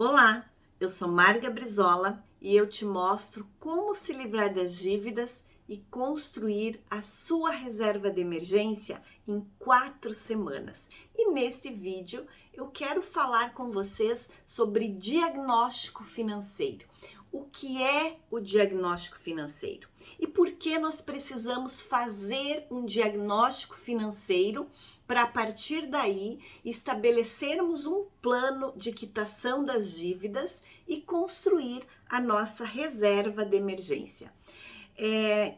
Olá, eu sou Marga Brizola e eu te mostro como se livrar das dívidas e construir a sua reserva de emergência em 4 semanas. E neste vídeo eu quero falar com vocês sobre diagnóstico financeiro. O que é o diagnóstico financeiro? E por que nós precisamos fazer um diagnóstico financeiro para, a partir daí, estabelecermos um plano de quitação das dívidas e construir a nossa reserva de emergência.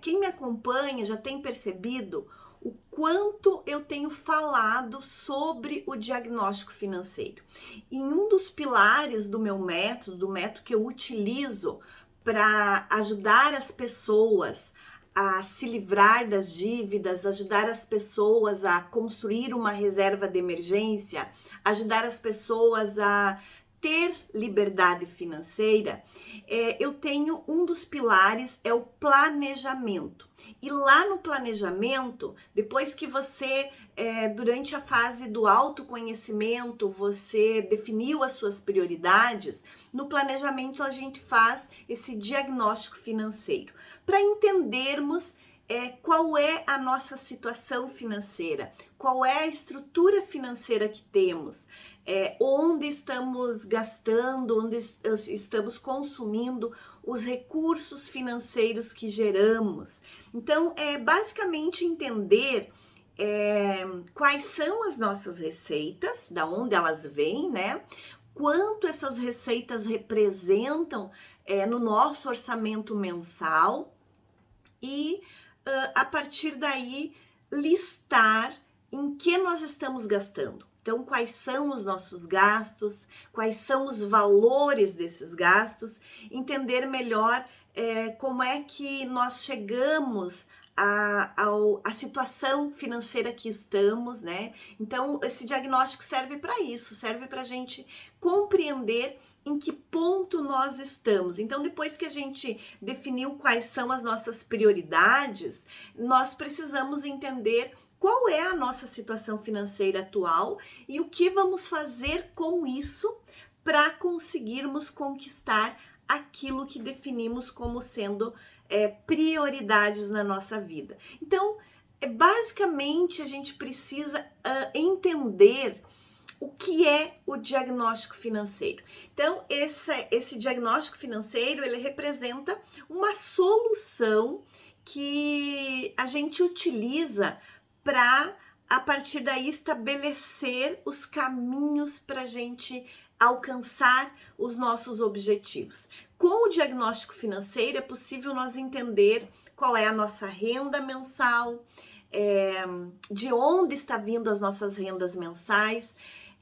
Quem me acompanha já tem percebido o quanto eu tenho falado sobre o diagnóstico financeiro. E um dos pilares do meu método, do método que eu utilizo para ajudar as pessoas a se livrar das dívidas, ajudar as pessoas a construir uma reserva de emergência, ajudar as pessoas a ter liberdade financeira, eu tenho um dos pilares é o planejamento. E lá no planejamento, depois que você, durante a fase do autoconhecimento, você definiu as suas prioridades, no planejamento a gente faz esse diagnóstico financeiro para entendermos qual é a nossa situação financeira, qual é a estrutura financeira que temos, onde estamos gastando, onde estamos consumindo os recursos financeiros que geramos. Então, é basicamente entender quais são as nossas receitas, da onde elas vêm, né? Quanto essas receitas representam no nosso orçamento mensal e a partir daí listar em que nós estamos gastando. Então, quais são os nossos gastos, quais são os valores desses gastos, entender melhor como é que nós chegamos à situação financeira que estamos, né? Então, esse diagnóstico serve para isso, serve para a gente compreender em que ponto nós estamos. Então, depois que a gente definiu quais são as nossas prioridades, nós precisamos entender qual é a nossa situação financeira atual e o que vamos fazer com isso para conseguirmos conquistar aquilo que definimos como sendo prioridades na nossa vida. Então, basicamente, a gente precisa entender o que é o diagnóstico financeiro. Então, esse diagnóstico financeiro, ele representa uma solução que a gente utiliza para, a partir daí, estabelecer os caminhos para a gente alcançar os nossos objetivos. Com o diagnóstico financeiro, é possível nós entender qual é a nossa renda mensal, de onde está vindo as nossas rendas mensais,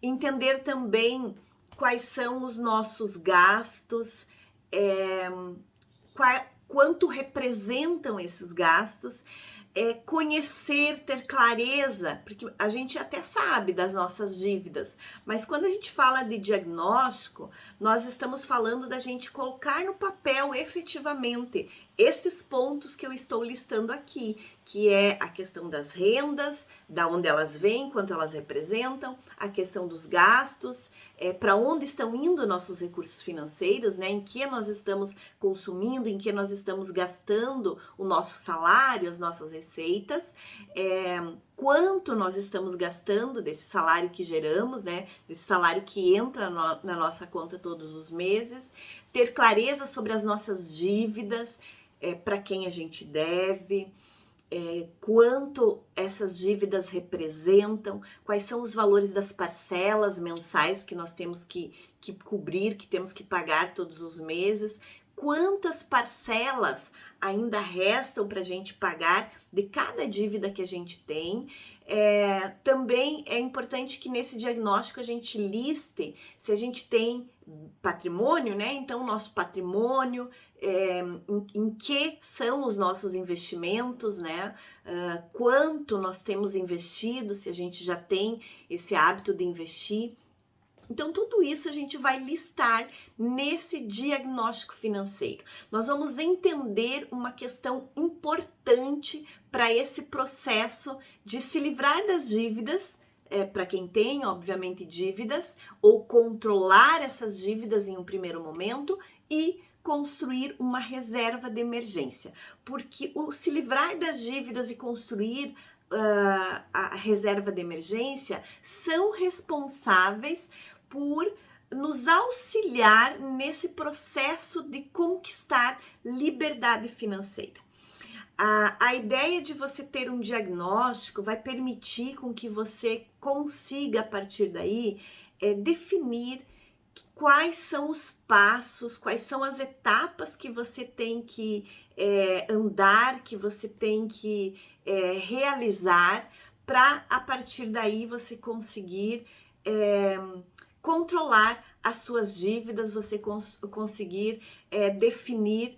entender também quais são os nossos gastos, quanto representam esses gastos, conhecer, ter clareza, porque a gente até sabe das nossas dívidas, mas quando a gente fala de diagnóstico, nós estamos falando da gente colocar no papel efetivamente esses pontos que eu estou listando aqui, que é a questão das rendas, da onde elas vêm, quanto elas representam, a questão dos gastos, para onde estão indo nossos recursos financeiros, né? Em que nós estamos consumindo, em que nós estamos gastando o nosso salário, as nossas receitas, quanto nós estamos gastando desse salário que geramos, né? Desse salário que entra na nossa conta todos os meses, ter clareza sobre as nossas dívidas, para quem a gente deve, quanto essas dívidas representam, quais são os valores das parcelas mensais que nós temos que cobrir, que temos que pagar todos os meses, quantas parcelas ainda restam para a gente pagar de cada dívida que a gente tem. Também é importante que nesse diagnóstico a gente liste se a gente tem patrimônio, né? Então, nosso patrimônio, em que são os nossos investimentos, né? Quanto nós temos investido, se a gente já tem esse hábito de investir. Então, tudo isso a gente vai listar nesse diagnóstico financeiro. Nós vamos entender uma questão importante para esse processo de se livrar das dívidas, para quem tem, obviamente, dívidas, ou controlar essas dívidas em um primeiro momento e construir uma reserva de emergência, porque o se livrar das dívidas e construir a reserva de emergência são responsáveis por nos auxiliar nesse processo de conquistar liberdade financeira. A ideia de você ter um diagnóstico vai permitir com que você consiga, a partir daí, definir quais são os passos, quais são as etapas que você tem que andar, que você tem que realizar, para, a partir daí, você conseguir controlar as suas dívidas, você conseguir definir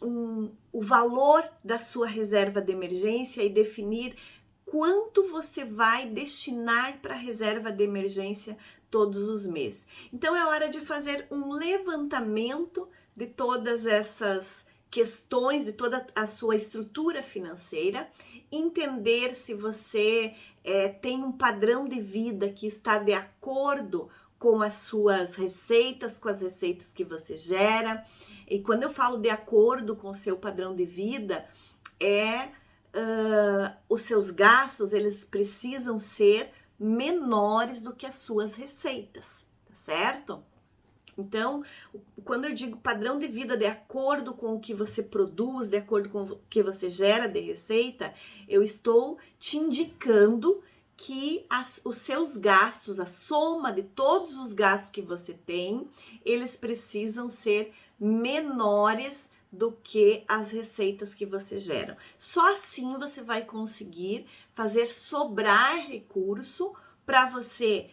o valor da sua reserva de emergência e definir quanto você vai destinar para a reserva de emergência todos os meses. Então é hora de fazer um levantamento de todas essas questões, de toda a sua estrutura financeira, entender se você tem um padrão de vida que está de acordo com as suas receitas, com as receitas que você gera. E quando eu falo de acordo com o seu padrão de vida, os seus gastos, eles precisam ser menores do que as suas receitas, tá certo? Então, quando eu digo padrão de vida de acordo com o que você produz, de acordo com o que você gera de receita, eu estou te indicando que os seus gastos, a soma de todos os gastos que você tem, eles precisam ser menores do que as receitas que você gera. Só assim você vai conseguir fazer sobrar recurso para você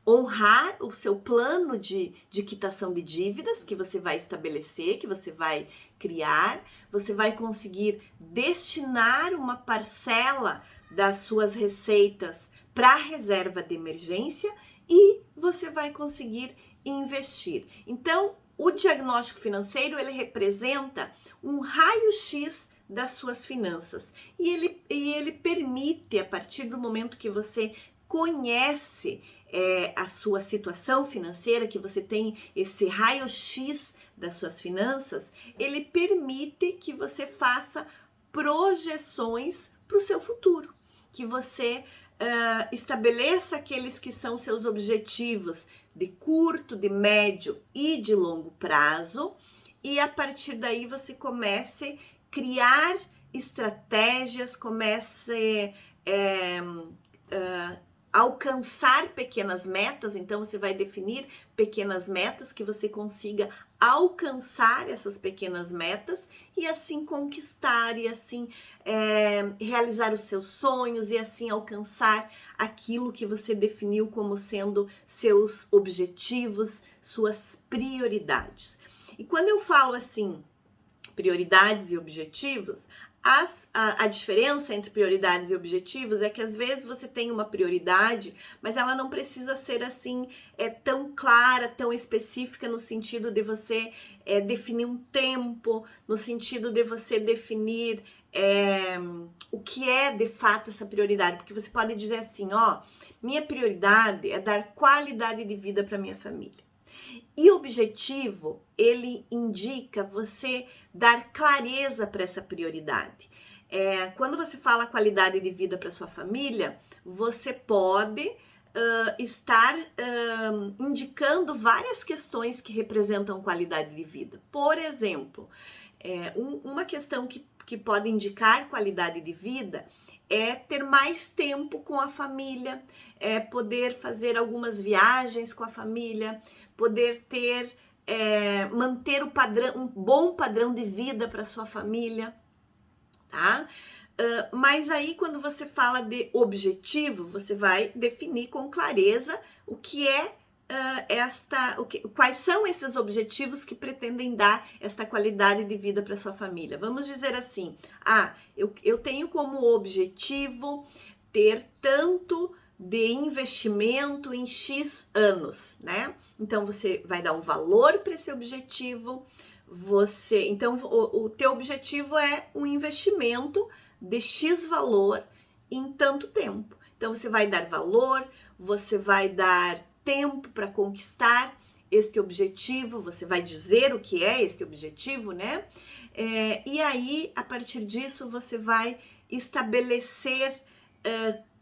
honrar o seu plano de quitação de dívidas que você vai estabelecer, que você vai criar. Você vai conseguir destinar uma parcela das suas receitas para a reserva de emergência e você vai conseguir investir. Então, o diagnóstico financeiro, ele representa um raio-x das suas finanças e ele permite, a partir do momento que você conhece a sua situação financeira, que você tem esse raio-x das suas finanças, ele permite que você faça projeções para o seu futuro, que você estabeleça aqueles que são seus objetivos de curto, de médio e de longo prazo, e a partir daí você comece a criar estratégias, comece alcançar pequenas metas. Então você vai definir pequenas metas que você consiga alcançar essas pequenas metas e assim conquistar e assim realizar os seus sonhos e assim alcançar aquilo que você definiu como sendo seus objetivos, suas prioridades. E quando eu falo assim, prioridades e objetivos, a diferença entre prioridades e objetivos é que às vezes você tem uma prioridade, mas ela não precisa ser assim tão clara, tão específica, no sentido de você definir um tempo, no sentido de você definir o que é de fato essa prioridade, porque você pode dizer assim, minha prioridade é dar qualidade de vida para minha família. E objetivo, ele indica você dar clareza para essa prioridade. Quando você fala qualidade de vida para sua família, você pode estar indicando várias questões que representam qualidade de vida. Por exemplo, uma questão que pode indicar qualidade de vida é ter mais tempo com a família, poder fazer algumas viagens com a família, poder manter um bom padrão de vida para sua família, tá? Mas aí, quando você fala de objetivo, você vai definir com clareza o que é quais são esses objetivos que pretendem dar esta qualidade de vida para sua família. Vamos dizer assim, eu tenho como objetivo ter tanto de investimento em X anos, né? Então você vai dar um valor para esse objetivo. Então o teu objetivo é um investimento de X valor em tanto tempo. Então você vai dar valor, você vai dar tempo para conquistar este objetivo, você vai dizer o que é este objetivo, né? E aí, a partir disso, você vai estabelecer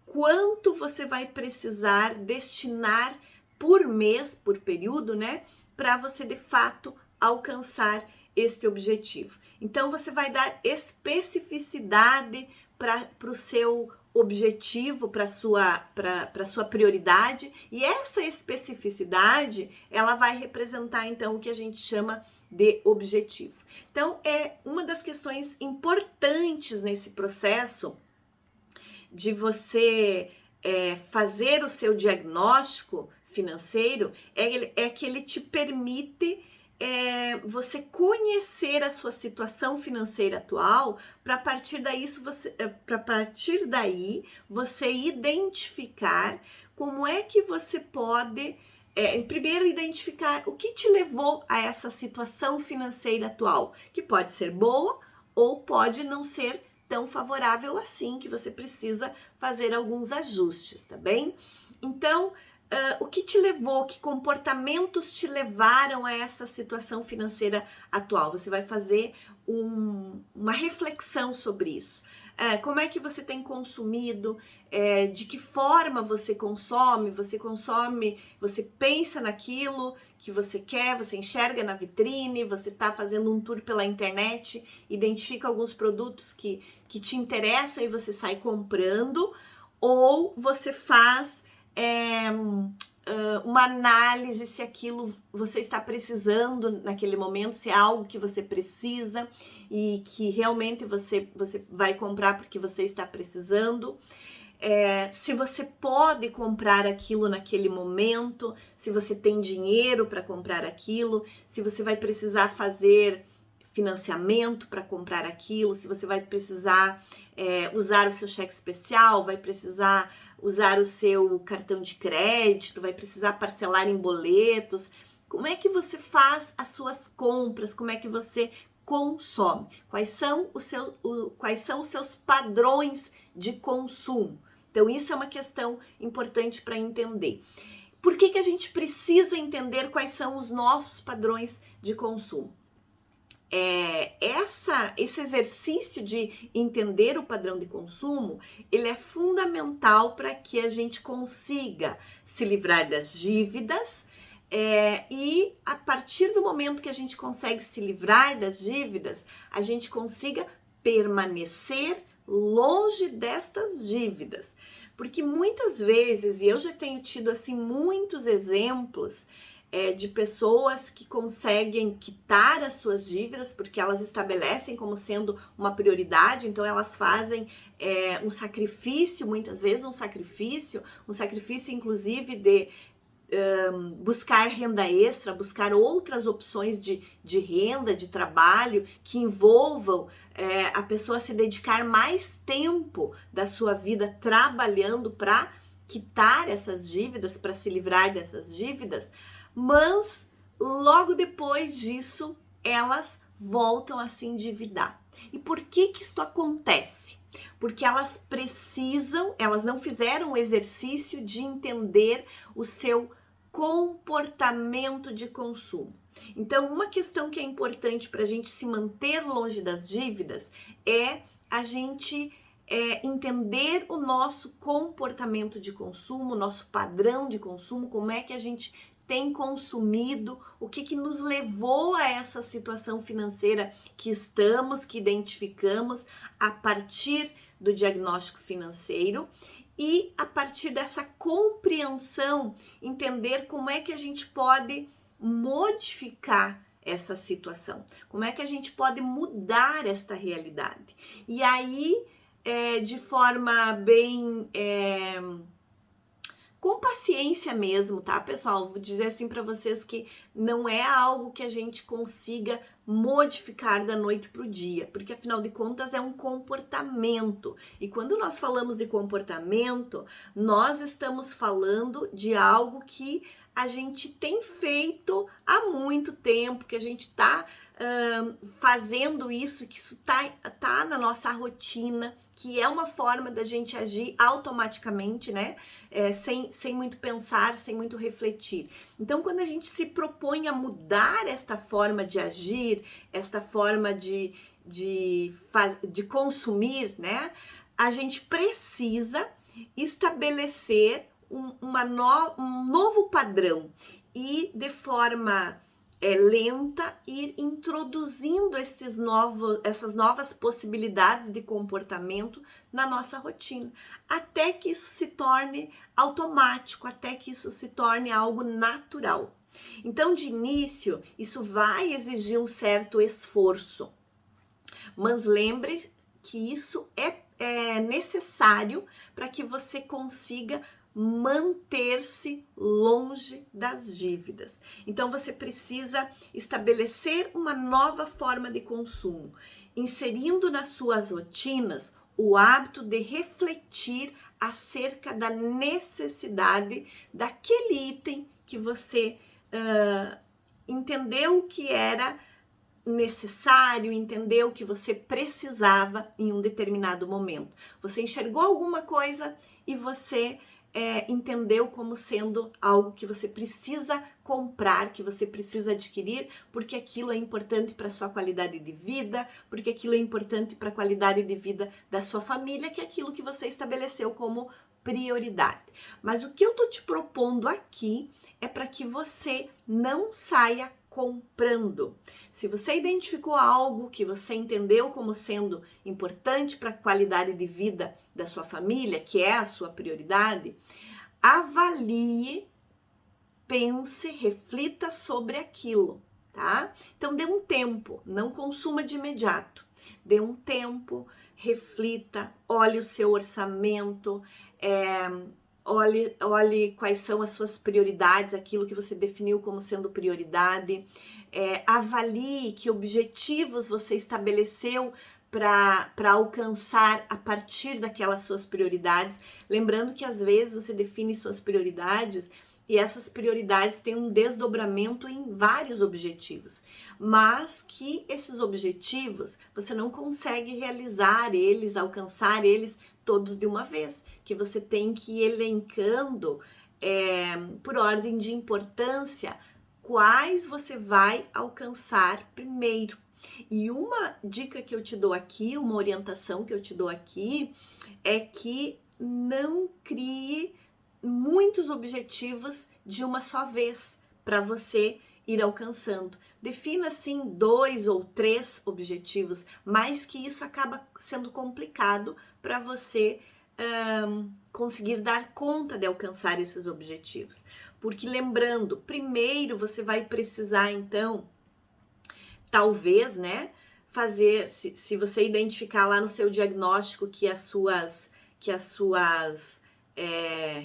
quanto você vai precisar destinar por mês, por período, né? Para você, de fato, alcançar este objetivo. Então, você vai dar especificidade para o seu objetivo, para a sua prioridade, e essa especificidade, ela vai representar, então, o que a gente chama de objetivo. Então, é uma das questões importantes nesse processo de você fazer o seu diagnóstico financeiro, é que ele te permite você conhecer a sua situação financeira atual, para partir daí você identificar como é que você pode primeiro identificar o que te levou a essa situação financeira atual, que pode ser boa ou pode não ser tão favorável assim, que você precisa fazer alguns ajustes, tá bem? Então, o que te levou, que comportamentos te levaram a essa situação financeira atual? Você vai fazer uma reflexão sobre isso. Como é que você tem consumido? De que forma você consome? Você pensa naquilo que você quer, você enxerga na vitrine, você está fazendo um tour pela internet, identifica alguns produtos que te interessam e você sai comprando, ou você faz uma análise se aquilo você está precisando naquele momento, se é algo que você precisa e que realmente você vai comprar porque você está precisando. Se você pode comprar aquilo naquele momento, se você tem dinheiro para comprar aquilo, se você vai precisar fazer financiamento para comprar aquilo, se você vai precisar usar o seu cheque especial, vai precisar usar o seu cartão de crédito, vai precisar parcelar em boletos. Como é que você faz as suas compras? Como é que você consome? Quais são os seus padrões de consumo? Então, isso é uma questão importante para entender. Por que a gente precisa entender quais são os nossos padrões de consumo? Esse exercício de entender o padrão de consumo, ele é fundamental para que a gente consiga se livrar das dívidas, e a partir do momento que a gente consegue se livrar das dívidas, a gente consiga permanecer longe destas dívidas. Porque muitas vezes, e eu já tenho tido assim muitos exemplos, de pessoas que conseguem quitar as suas dívidas, porque elas estabelecem como sendo uma prioridade, então elas fazem um sacrifício, muitas vezes um sacrifício inclusive de buscar renda extra, buscar outras opções de renda, de trabalho, que envolvam a pessoa se dedicar mais tempo da sua vida trabalhando para quitar essas dívidas, para se livrar dessas dívidas, mas logo depois disso elas voltam a se endividar. E por que isso acontece? Porque elas não fizeram o exercício de entender o seu comportamento de consumo. Então, uma questão que é importante para a gente se manter longe das dívidas é a gente entender o nosso comportamento de consumo, nosso padrão de consumo, como é que a gente tem consumido, o que nos levou a essa situação financeira que identificamos a partir do diagnóstico financeiro, e a partir dessa compreensão, entender como é que a gente pode modificar essa situação, como é que a gente pode mudar esta realidade. E aí, de forma bem com paciência mesmo, tá, pessoal? Vou dizer assim para vocês que não é algo que a gente consiga modificar da noite para o dia, porque afinal de contas é um comportamento. E quando nós falamos de comportamento, nós estamos falando de algo que a gente tem feito há muito tempo, que a gente está fazendo isso, que isso tá na nossa rotina, que é uma forma da gente agir automaticamente, né? Sem muito pensar, sem muito refletir. Então, quando a gente se propõe a mudar esta forma de agir, esta forma de consumir, né? A gente precisa estabelecer um novo padrão e de forma lenta ir introduzindo essas novas possibilidades de comportamento na nossa rotina, até que isso se torne automático, até que isso se torne algo natural. Então, de início, isso vai exigir um certo esforço, mas lembre que isso é necessário para que você consiga manter-se longe das dívidas. Então você precisa estabelecer uma nova forma de consumo, inserindo nas suas rotinas o hábito de refletir acerca da necessidade daquele item que você entendeu que era necessário, entendeu que você precisava em um determinado momento. Você enxergou alguma coisa e você entendeu como sendo algo que você precisa comprar, que você precisa adquirir, porque aquilo é importante para a sua qualidade de vida, porque aquilo é importante para a qualidade de vida da sua família, que é aquilo que você estabeleceu como prioridade. Mas o que eu tô te propondo aqui é para que você não saia comprando. Se você identificou algo que você entendeu como sendo importante para a qualidade de vida da sua família, que é a sua prioridade, avalie, pense, reflita sobre aquilo, tá? Então dê um tempo, não consuma de imediato. Dê um tempo, reflita, olhe o seu orçamento, olhe quais são as suas prioridades, aquilo que você definiu como sendo prioridade. Avalie que objetivos você estabeleceu para alcançar a partir daquelas suas prioridades. Lembrando que às vezes você define suas prioridades e essas prioridades têm um desdobramento em vários objetivos, mas que esses objetivos você não consegue realizar eles, alcançar eles todos de uma vez, que você tem que ir elencando por ordem de importância quais você vai alcançar primeiro. E uma dica que eu te dou aqui, uma orientação que eu te dou aqui, é que não crie muitos objetivos de uma só vez para você ir alcançando. Defina assim 2 ou 3 objetivos, mas que isso acaba sendo complicado para você conseguir dar conta de alcançar esses objetivos. Porque lembrando, primeiro você vai precisar então, talvez, né, fazer, se você identificar lá no seu diagnóstico que as suas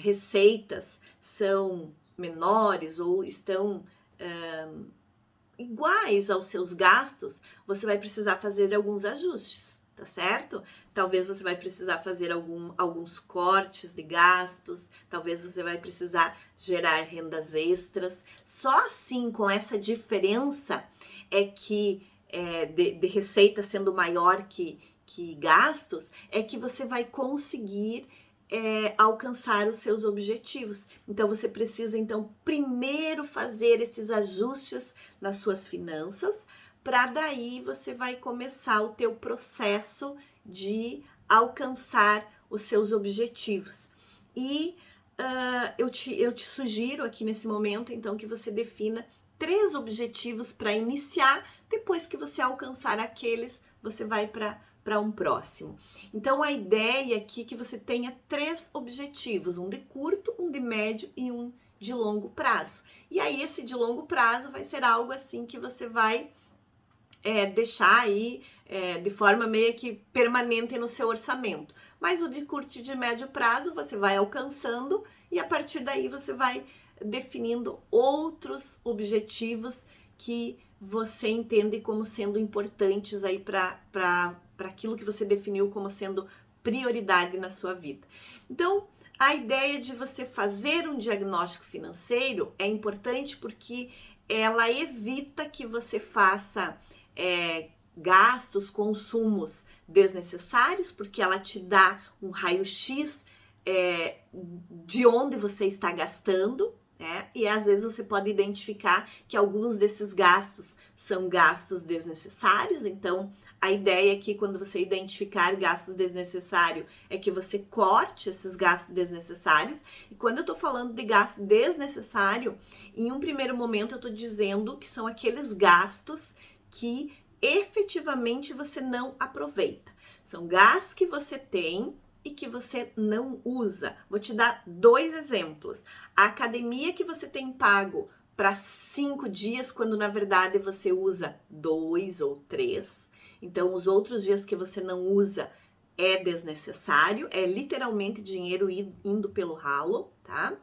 receitas são menores ou estão iguais aos seus gastos, você vai precisar fazer alguns ajustes, tá certo? Talvez você vai precisar fazer alguns cortes de gastos, talvez você vai precisar gerar rendas extras. Só assim, com essa diferença, de receita sendo maior que gastos, é que você vai conseguir alcançar os seus objetivos. Então você precisa primeiro fazer esses ajustes nas suas finanças, para daí você vai começar o teu processo de alcançar os seus objetivos. E eu te sugiro aqui nesse momento, então, que você defina 3 objetivos para iniciar. Depois que você alcançar aqueles, você vai para um próximo. Então, a ideia aqui é que você tenha 3 objetivos, um de curto, um de médio e um de longo prazo. E aí, esse de longo prazo vai ser algo assim que você vai deixar aí de forma meio que permanente no seu orçamento. Mas o de curto e de médio prazo você vai alcançando e a partir daí você vai definindo outros objetivos que você entende como sendo importantes aí para aquilo que você definiu como sendo prioridade na sua vida. Então, a ideia de você fazer um diagnóstico financeiro é importante porque ela evita que você faça gastos, consumos desnecessários, porque ela te dá um raio-x de onde você está gastando, né? E às vezes você pode identificar que alguns desses gastos são gastos desnecessários. Então, a ideia aqui, quando você identificar gastos desnecessários, é que você corte esses gastos desnecessários. E quando eu tô falando de gasto desnecessário, em um primeiro momento eu tô dizendo que são aqueles gastos que efetivamente você não aproveita. São gastos que você tem e que você não usa. Vou te dar 2 exemplos. A academia que você tem pago para 5 dias, quando na verdade você usa 2 ou 3. Então, os outros dias que você não usa é desnecessário, é literalmente dinheiro indo pelo ralo, tá?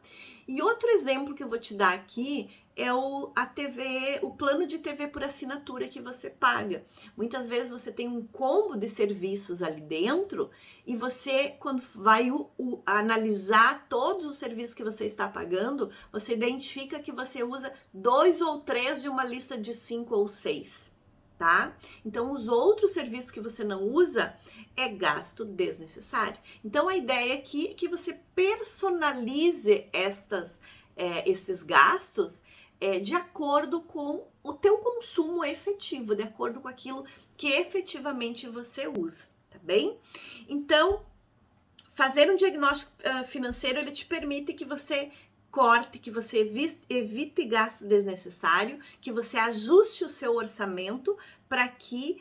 E outro exemplo que eu vou te dar aqui é a TV, o plano de TV por assinatura que você paga. Muitas vezes você tem um combo de serviços ali dentro e você, quando vai analisar todos os serviços que você está pagando, você identifica que você usa 2 ou 3 de uma lista de 5 ou 6. Tá? Então, os outros serviços que você não usa é gasto desnecessário. Então, a ideia aqui é que você personalize esses gastos de acordo com o teu consumo efetivo, de acordo com aquilo que efetivamente você usa, tá bem? Então, fazer um diagnóstico financeiro, ele te permite que você corte, que você evite gasto desnecessário, que você ajuste o seu orçamento para que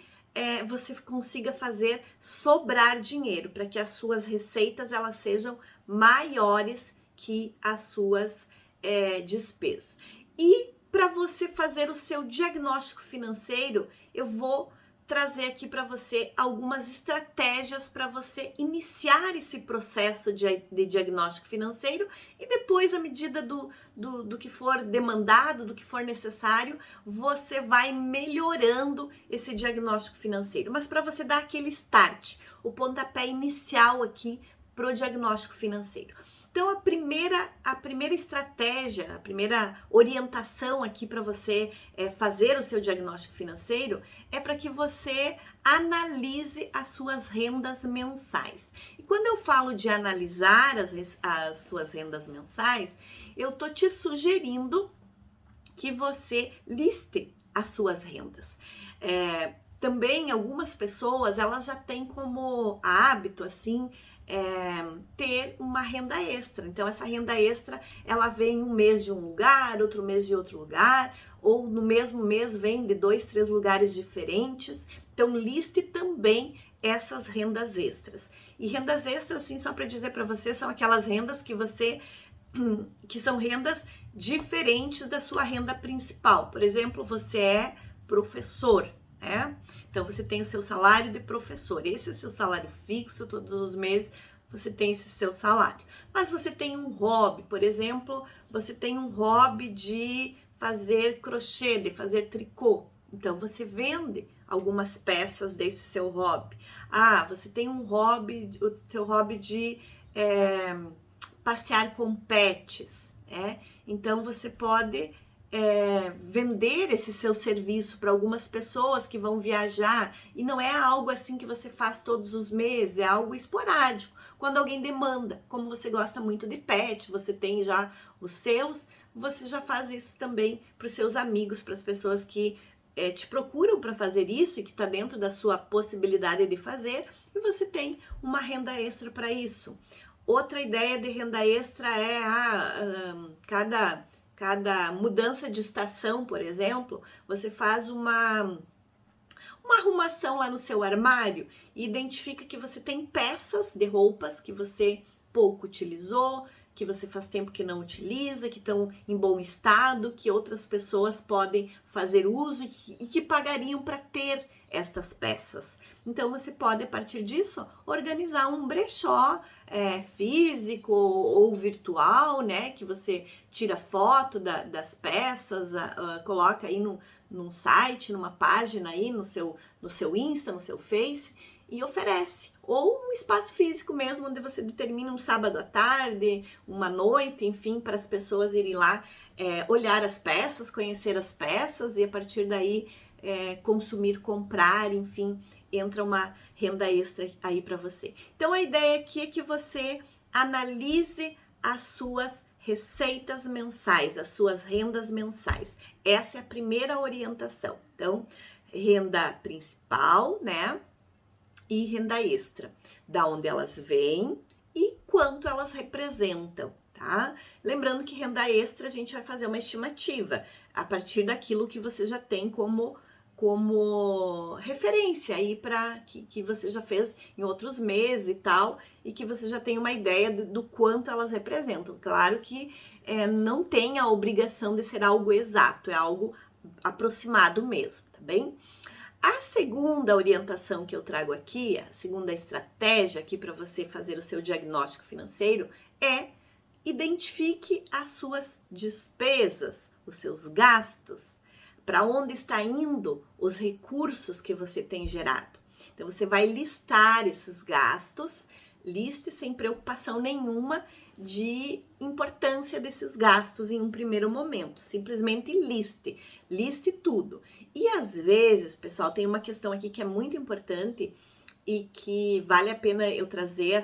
você consiga fazer sobrar dinheiro, para que as suas receitas elas sejam maiores que as suas despesas. E para você fazer o seu diagnóstico financeiro, eu vou trazer aqui para você algumas estratégias para você iniciar esse processo de diagnóstico financeiro e depois, à medida do que for demandado, do que for necessário, você vai melhorando esse diagnóstico financeiro. Mas para você dar aquele start, o pontapé inicial aqui para o diagnóstico financeiro. Então, a primeira estratégia, a primeira orientação aqui para você fazer o seu diagnóstico financeiro é para que você analise as suas rendas mensais. E quando eu falo de analisar as suas rendas mensais, eu tô te sugerindo que você liste as suas rendas. Também algumas pessoas, elas já têm como hábito, assim, ter uma renda extra. Então, essa renda extra, ela vem um mês de um lugar, outro mês de outro lugar, ou no mesmo mês vem de 2, 3 lugares diferentes. Então, liste também essas rendas extras. E rendas extras, assim, só para dizer para você, são aquelas rendas que são rendas diferentes da sua renda principal. Por exemplo, você é professor, né? Então, você tem o seu salário de professor. Esse é o seu salário fixo, todos os meses você tem esse seu salário. Mas você tem um hobby, por exemplo, você tem um hobby de fazer crochê, de fazer tricô. Então, você vende algumas peças desse seu hobby. Você tem um hobby, o seu hobby de passear com pets, né? Então, você pode vender esse seu serviço para algumas pessoas que vão viajar, e não é algo assim que você faz todos os meses, é algo esporádico, quando alguém demanda. Como você gosta muito de pet, você tem já os seus, você já faz isso também para os seus amigos, para as pessoas que te procuram para fazer isso e que está dentro da sua possibilidade de fazer, e você tem uma renda extra para isso. Outra ideia de renda extra é cada mudança de estação, por exemplo, você faz uma arrumação lá no seu armário e identifica que você tem peças de roupas que você pouco utilizou, que você faz tempo que não utiliza, que estão em bom estado, que outras pessoas podem fazer uso e que pagariam para ter estas peças. Então, você pode, a partir disso, organizar um brechó físico ou virtual, né? Que você tira foto das peças, coloca aí num site, numa página aí, no seu Insta, no seu Face, e oferece. Ou um espaço físico mesmo, onde você determina um sábado à tarde, uma noite, enfim, para as pessoas irem lá olhar as peças, conhecer as peças, e a partir daí consumir, comprar, enfim, entra uma renda extra aí para você. Então a ideia aqui é que você analise as suas receitas mensais, as suas rendas mensais. Essa é a primeira orientação. Então, renda principal, né? E renda extra, da onde elas vêm e quanto elas representam, tá? Lembrando que renda extra a gente vai fazer uma estimativa a partir daquilo que você já tem como referência aí para que você já fez em outros meses e tal, e que você já tem uma ideia do quanto elas representam. Claro que não tem a obrigação de ser algo exato, é algo aproximado mesmo, tá bem? A segunda orientação que eu trago aqui, a segunda estratégia aqui para você fazer o seu diagnóstico financeiro é: identifique as suas despesas, os seus gastos, para onde está indo os recursos que você tem gerado. Então você vai listar esses gastos, liste sem preocupação nenhuma de importância desses gastos em um primeiro momento. Simplesmente liste tudo. E às vezes, pessoal, tem uma questão aqui que é muito importante e que vale a pena eu trazer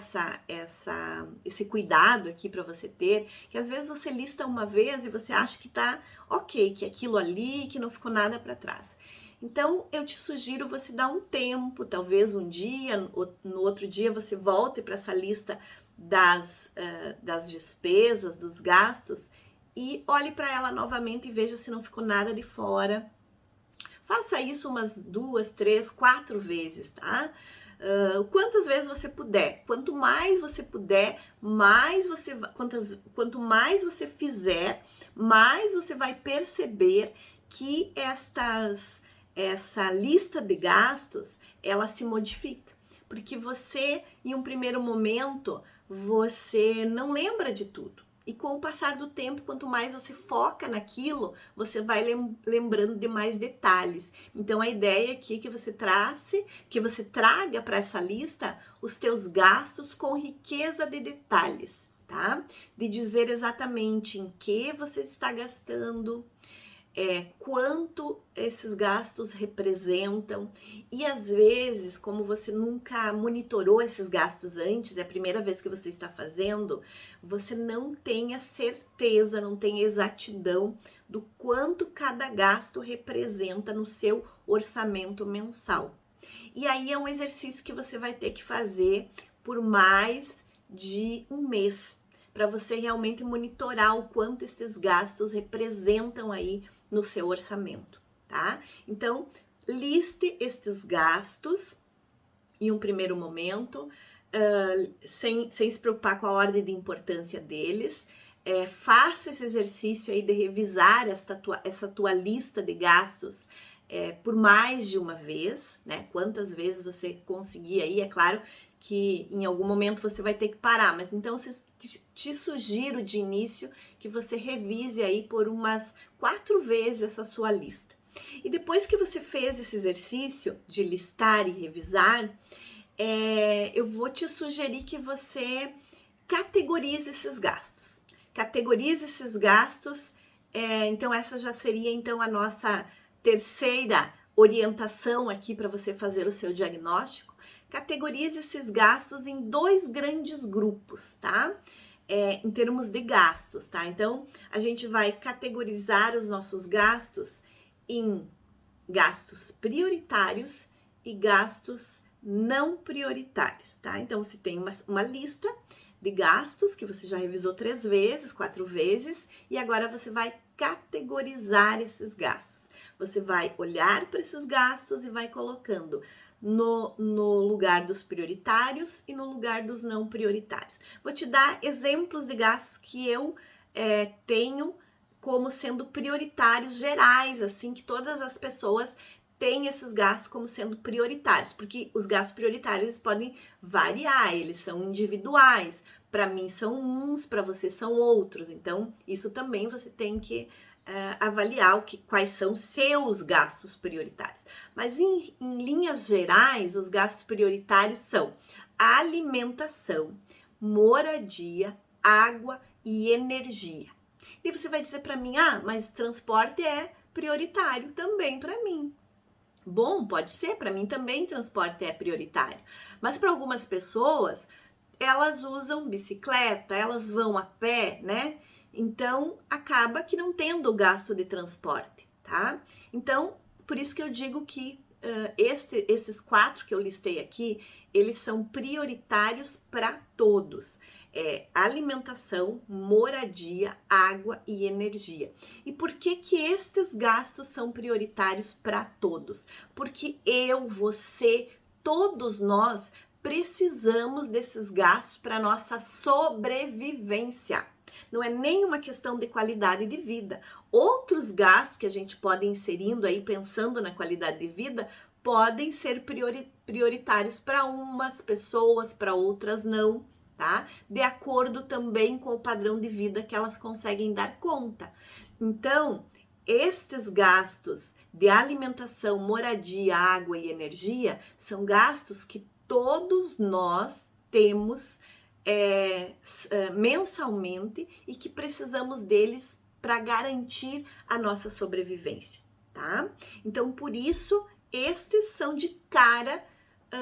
esse cuidado aqui para você ter, que às vezes você lista uma vez e você acha que tá ok, que aquilo ali, que não ficou nada para trás. Então, eu te sugiro você dar um tempo, talvez um dia, no outro dia você volte para essa lista das despesas, dos gastos, e olhe para ela novamente e veja se não ficou nada de fora. Faça isso umas 2, 3, 4 vezes, tá? Quantas vezes você puder. Quanto mais você puder, quanto mais você fizer, mais você vai perceber que essa lista de gastos, ela se modifica. Porque você, em um primeiro momento, você não lembra de tudo. E com o passar do tempo, quanto mais você foca naquilo, você vai lembrando de mais detalhes. Então, a ideia aqui é que você traga para essa lista os teus gastos com riqueza de detalhes, tá? De dizer exatamente em que você está gastando, quanto esses gastos representam, e às vezes, como você nunca monitorou esses gastos antes, é a primeira vez que você está fazendo, você não tem a certeza, não tem a exatidão do quanto cada gasto representa no seu orçamento mensal. E aí é um exercício que você vai ter que fazer por mais de um mês, para você realmente monitorar o quanto esses gastos representam aí no seu orçamento, tá? Então, liste estes gastos em um primeiro momento, sem se preocupar com a ordem de importância deles. Faça esse exercício aí de revisar essa tua lista de gastos por mais de uma vez, né? Quantas vezes você conseguir aí, é claro que em algum momento você vai ter que parar, mas então te sugiro de início que você revise aí por umas 4 vezes essa sua lista. E depois que você fez esse exercício de listar e revisar, eu vou te sugerir que você categorize esses gastos. Categorize esses gastos, então essa já seria então a nossa terceira orientação aqui para você fazer o seu diagnóstico. Categorize esses gastos em 2 grandes grupos, tá? Em termos de gastos, tá? Então, a gente vai categorizar os nossos gastos em gastos prioritários e gastos não prioritários, tá? Então, você tem uma lista de gastos que você já revisou 3 vezes, 4 vezes, e agora você vai categorizar esses gastos. Você vai olhar para esses gastos e vai colocando no lugar dos prioritários e no lugar dos não prioritários. Vou te dar exemplos de gastos que eu tenho como sendo prioritários gerais, assim, que todas as pessoas têm esses gastos como sendo prioritários, porque os gastos prioritários podem variar, eles são individuais. Para mim são uns, para você são outros. Então, isso também você tem que avaliar quais são seus gastos prioritários. Mas em linhas gerais, os gastos prioritários são alimentação, moradia, água e energia. E você vai dizer para mim, mas transporte é prioritário também para mim. Bom, pode ser, para mim também transporte é prioritário. Mas para algumas pessoas, elas usam bicicleta, elas vão a pé, né? Então acaba que não tendo o gasto de transporte, tá? Então, por isso que eu digo que esses 4 que eu listei aqui, eles são prioritários para todos. Alimentação, moradia, água e energia. E por que que estes gastos são prioritários para todos? Porque eu, você, todos nós precisamos desses gastos para nossa sobrevivência. Não é nem uma questão de qualidade de vida. Outros gastos que a gente pode ir inserindo aí, pensando na qualidade de vida, podem ser prioritários para umas pessoas, para outras não, tá? De acordo também com o padrão de vida que elas conseguem dar conta. Então, estes gastos de alimentação, moradia, água e energia são gastos que todos nós temos mensalmente e que precisamos deles para garantir a nossa sobrevivência, tá? Então, por isso, estes são de cara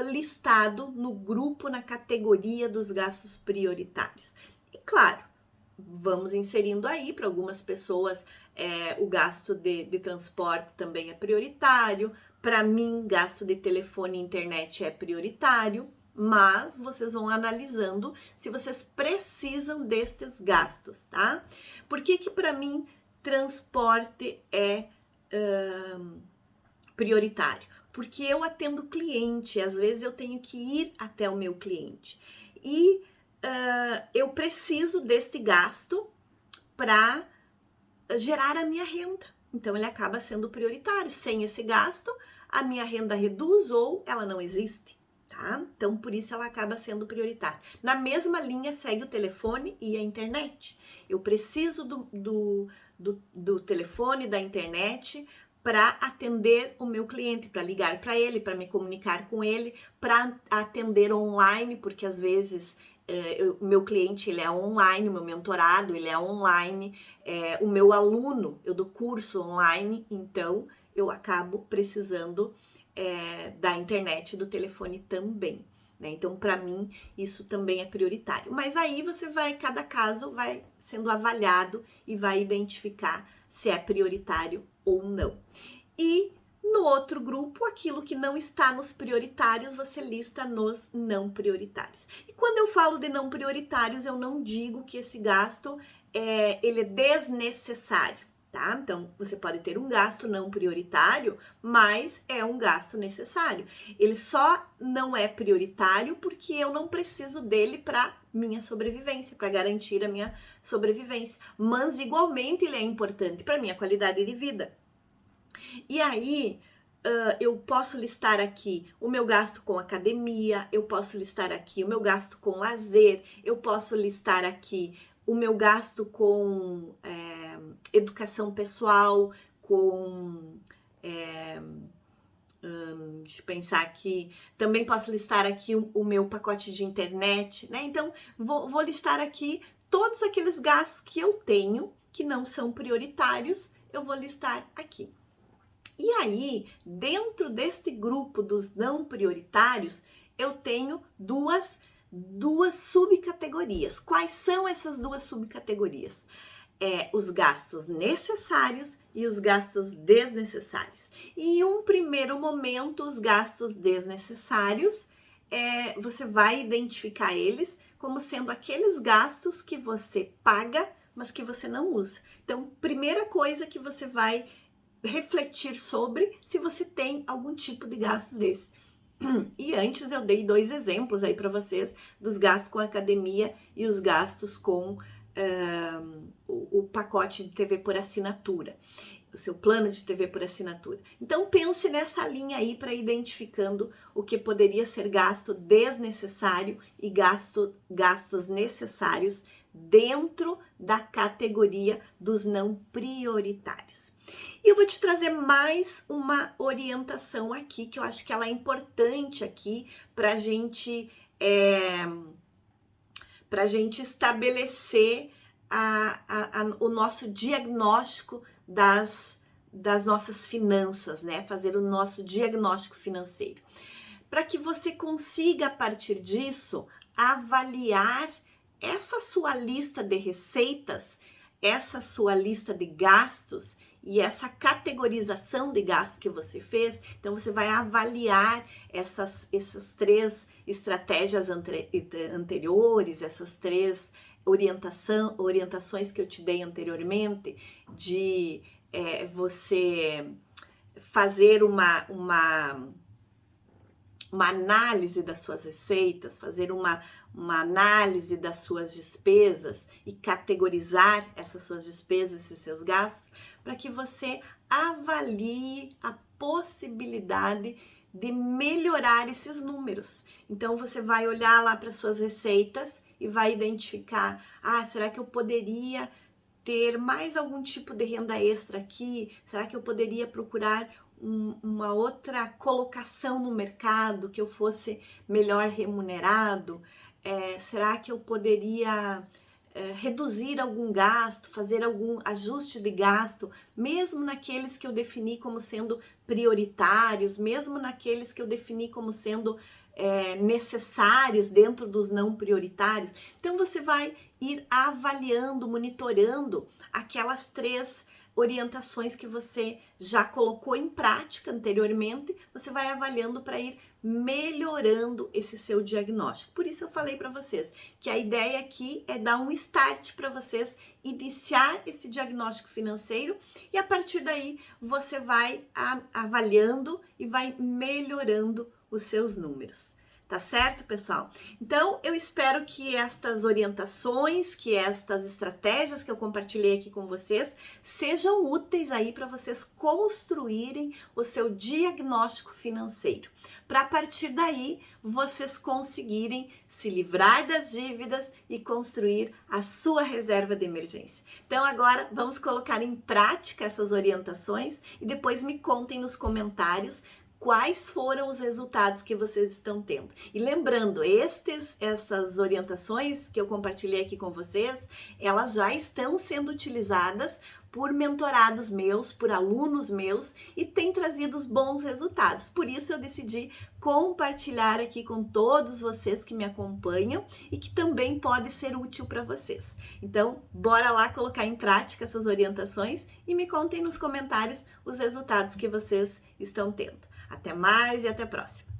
listado no grupo, na categoria dos gastos prioritários. E claro, vamos inserindo aí para algumas pessoas o gasto de transporte também é prioritário. Para mim, gasto de telefone e internet é prioritário, mas vocês vão analisando se vocês precisam destes gastos, tá? Por que que para mim transporte é prioritário? Porque eu atendo cliente, às vezes eu tenho que ir até o meu cliente. E eu preciso deste gasto para gerar a minha renda. Então, ele acaba sendo prioritário. Sem esse gasto, a minha renda reduz ou ela não existe, tá? Então, por isso ela acaba sendo prioritária. Na mesma linha segue o telefone e a internet. Eu preciso do telefone, da internet para atender o meu cliente, para ligar para ele, para me comunicar com ele, para atender online, porque às vezes o meu cliente ele é online, o meu mentorado ele é online, o meu aluno, eu dou curso online, então eu acabo precisando da internet e do telefone também, né? Então, para mim, isso também é prioritário. Mas aí cada caso vai sendo avaliado e vai identificar se é prioritário ou não. E no outro grupo, aquilo que não está nos prioritários, você lista nos não prioritários. E quando eu falo de não prioritários, eu não digo que esse gasto ele é desnecessário, tá? Então, você pode ter um gasto não prioritário, mas é um gasto necessário. Ele só não é prioritário porque eu não preciso dele para minha sobrevivência, para garantir a minha sobrevivência. Mas, igualmente, ele é importante para minha qualidade de vida. E aí, eu posso listar aqui o meu gasto com academia, eu posso listar aqui o meu gasto com lazer, eu posso listar aqui o meu gasto com educação pessoal, com. Deixa eu pensar aqui. Também posso listar aqui o meu pacote de internet, né? Então, vou listar aqui todos aqueles gastos que eu tenho que não são prioritários, eu vou listar aqui. E aí, dentro deste grupo dos não prioritários, eu tenho duas subcategorias. Quais são essas duas subcategorias? Os gastos necessários e os gastos desnecessários. E em um primeiro momento, os gastos desnecessários, você vai identificar eles como sendo aqueles gastos que você paga, mas que você não usa. Então, primeira coisa que você vai refletir sobre se você tem algum tipo de gasto desse. E antes eu dei 2 exemplos aí para vocês dos gastos com academia e os gastos com o pacote de TV por assinatura, o seu plano de TV por assinatura. Então pense nessa linha aí para identificando o que poderia ser gasto desnecessário e gastos necessários dentro da categoria dos não prioritários. E eu vou te trazer mais uma orientação aqui, que eu acho que ela é importante aqui para gente estabelecer o nosso diagnóstico das nossas finanças, né? Fazer o nosso diagnóstico financeiro. Para que você consiga, a partir disso, avaliar essa sua lista de receitas, essa sua lista de gastos e essa categorização de gastos que você fez. Então, você vai avaliar essas 3 estratégias anteriores, essas 3 orientações que eu te dei anteriormente, de você fazer uma análise das suas receitas, fazer uma análise das suas despesas e categorizar essas suas despesas, esses seus gastos, para que você avalie a possibilidade de melhorar esses números. Então, você vai olhar lá para suas receitas e vai identificar, será que eu poderia ter mais algum tipo de renda extra aqui? Será que eu poderia procurar uma outra colocação no mercado, que eu fosse melhor remunerado? Será que eu poderia reduzir algum gasto, fazer algum ajuste de gasto, mesmo naqueles que eu defini como sendo prioritários, mesmo naqueles que eu defini como sendo necessários dentro dos não prioritários? Então, você vai ir avaliando, monitorando aquelas 3 orientações que você já colocou em prática anteriormente, você vai avaliando para ir melhorando esse seu diagnóstico. Por isso eu falei para vocês que a ideia aqui é dar um start para vocês iniciar esse diagnóstico financeiro, e a partir daí você vai avaliando e vai melhorando os seus números. Tá certo, pessoal? Então, eu espero que estas orientações, que estas estratégias que eu compartilhei aqui com vocês, sejam úteis aí para vocês construírem o seu diagnóstico financeiro. Para a partir daí, vocês conseguirem se livrar das dívidas e construir a sua reserva de emergência. Então, agora vamos colocar em prática essas orientações e depois me contem nos comentários quais foram os resultados que vocês estão tendo. E lembrando, essas orientações que eu compartilhei aqui com vocês, elas já estão sendo utilizadas por mentorados meus, por alunos meus, e têm trazido bons resultados. Por isso eu decidi compartilhar aqui com todos vocês que me acompanham e que também pode ser útil para vocês. Então, bora lá colocar em prática essas orientações e me contem nos comentários os resultados que vocês estão tendo. Até mais e até a próxima!